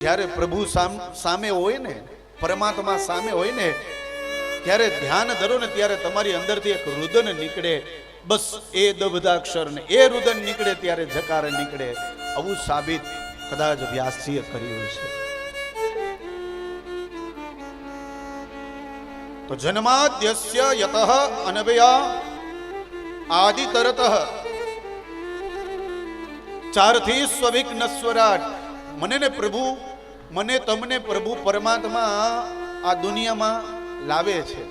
જ્યારે પ્રભુ સામે હોય ને, પરમાત્મા સામે હોય ને, ત્યારે ધ્યાન ધરો ને ત્યારે તમારી અંદરથી એક રુદન નીકળે. બસ એ દબદાક્ષર ને એ રુદન નીકળે ત્યારે જકાર નીકળે. આવું સાબિત કદાચ વ્યાસજીએ કર્યું છે. તો જન્માદ્યસ્ય યતઃ અનવયા આદિ તરતઃ ચારથી સ્વવિઘ્ન સ્વરાટ. મને ને પ્રભુ, મને તમને પ્રભુ પરમાત્મા આ દુનિયામાં લાવે છે.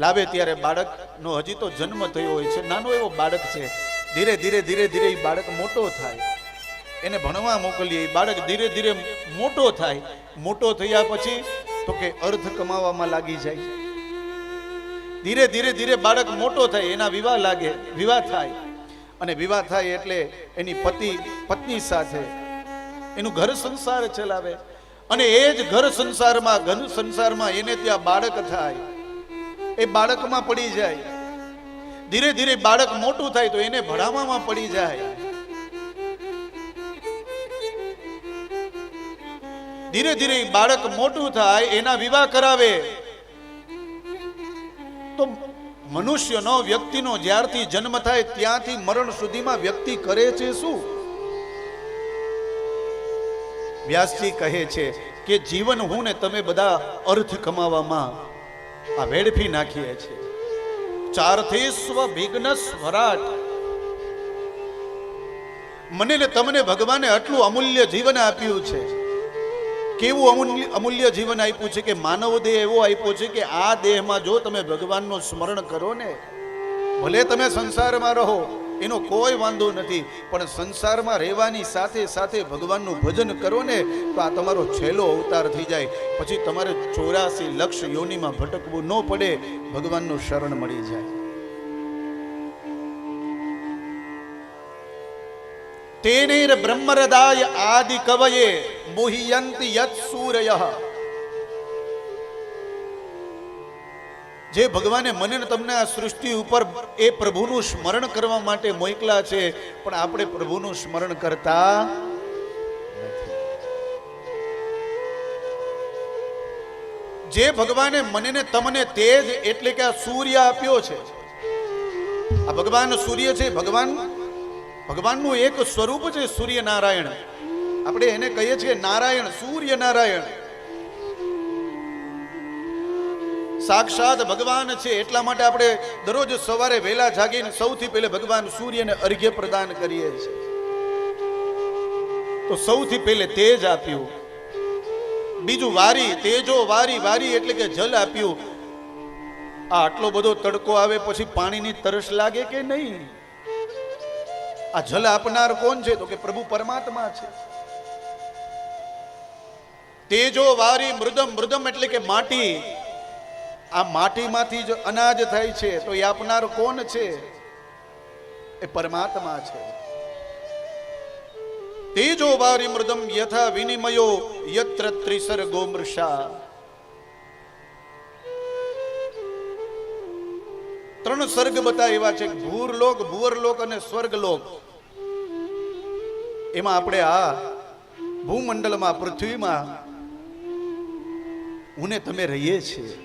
લાવે ત્યારે બાળકનો હજી તો જન્મ થયો હોય છે, નાનો એવો બાળક છે. ધીરે ધીરે ધીરે ધીરે એ બાળક મોટો થાય, એને ભણવા મોકલીએ. એ બાળક ધીરે ધીરે મોટો થાય. મોટો થયા પછી તો કે અર્થ કમાવામાં લાગી જાય. ધીરે ધીરે ધીરે બાળક મોટો થાય, એના વિવાહ લાગે, વિવાહ થાય. અને વિવાહ થાય એટલે એની પત્ની સાથે એનું ઘર સંસાર ચલાવે. અને એ જ ઘર સંસારમાં એને ત્યાં બાળક થાય. એ બાળકમાં પડી જાય. ધીરે ધીરે બાળક મોટું થાય તો એને ભણાવવામાં પડી જાય. ધીરે ધીરે બાળક મોટું થાય, એના વિવાહ કરાવે. તો મનુષ્યનો, વ્યક્તિનો જ્યારથી જન્મ થાય ત્યાંથી મરણ સુધીમાં વ્યક્તિ કરે છે શું? વ્યાસજી કહે છે કે જીવન હું ને તમે બધા અર્થ કમાવામાં આ વેડફી નાખીએ છીએ. ચારથી સ્વવિઘ્ન સ્વરાટ. મને ને તમને ભગવાને આટલું અમૂલ્ય જીવન આપ્યું છે. કેવું અમૂલ્ય જીવન આપ્યું છે કે માનવ દેહ એવો આપ્યો છે કે આ દેહમાં જો તમે ભગવાનનું સ્મરણ કરો ને, ભલે તમે સંસારમાં રહો એનો કોઈ વાંધો નથી, પણ સંસારમાં રહેવાની સાથે સાથે ભગવાનનું ભજન કરો ને તો આ તમારો છેલ્લો અવતાર થઈ જાય. પછી તમારે 84 લક્ષ યોનિમાં ભટકવું ન પડે, ભગવાનનું શરણ મળી જાય. તેનૈર બ્રહ્મરદાય આદિ કવયે મોહિયંતિ યત સૂરયઃ. જે ભગવાને મને ને તમને આ સૃષ્ટિ ઉપર એ પ્રભુનું સ્મરણ કરવા માટે મોકલા છે, પણ આપણે પ્રભુનું સ્મરણ કરતા નથી. જે ભગવાને મને ને તમને તેજ એટલે કે આ સૂર્ય આપ્યો છે. આ ભગવાન સૂર્ય છે. ભગવાનનું એક સ્વરૂપ છે સૂર્યનારાયણ. આપણે એને કહીએ છીએ નારાયણ, સૂર્યનારાયણ. સાક્ષાત ભગવાન છે. એટલા માટે આપણે દરરોજ સવારે વહેલા જાગીને સૌથી પહેલા ભગવાન સૂર્યને અર્ઘ્ય પ્રદાન કરીએ છીએ. તો સૌથી પહેલે તેજ આપ્યું. બીજું વારી, તેજો વારી. વારી એટલે કે જલ આપ્યું. આ આટલો બધો તડકો આવે પછી પાણીની તરસ લાગે કે નહીં? આ જલ આપનાર કોણ છે? તો કે પ્રભુ પરમાત્મા છે. તેજો વારી મૃદમ. મૃદમ એટલે કે માટી. આ માટીમાંથી જ અનાજ થાય છે, તો એ આપનાર કોણ છે? એ પરમાત્મા છે. તેજો વારી મૃદમ યથા વિનિમયો યત્ર ત્રિસર્ગો મૃષા. 3 સર્ગ બતાવ્યા છે, ભૂરલોક, ભુવરલોક અને સ્વર્ગલોક. એમાં આપણે આ ભૂમંડળમાં, પૃથ્વીમાં હું ને તમે રહીએ છીએ.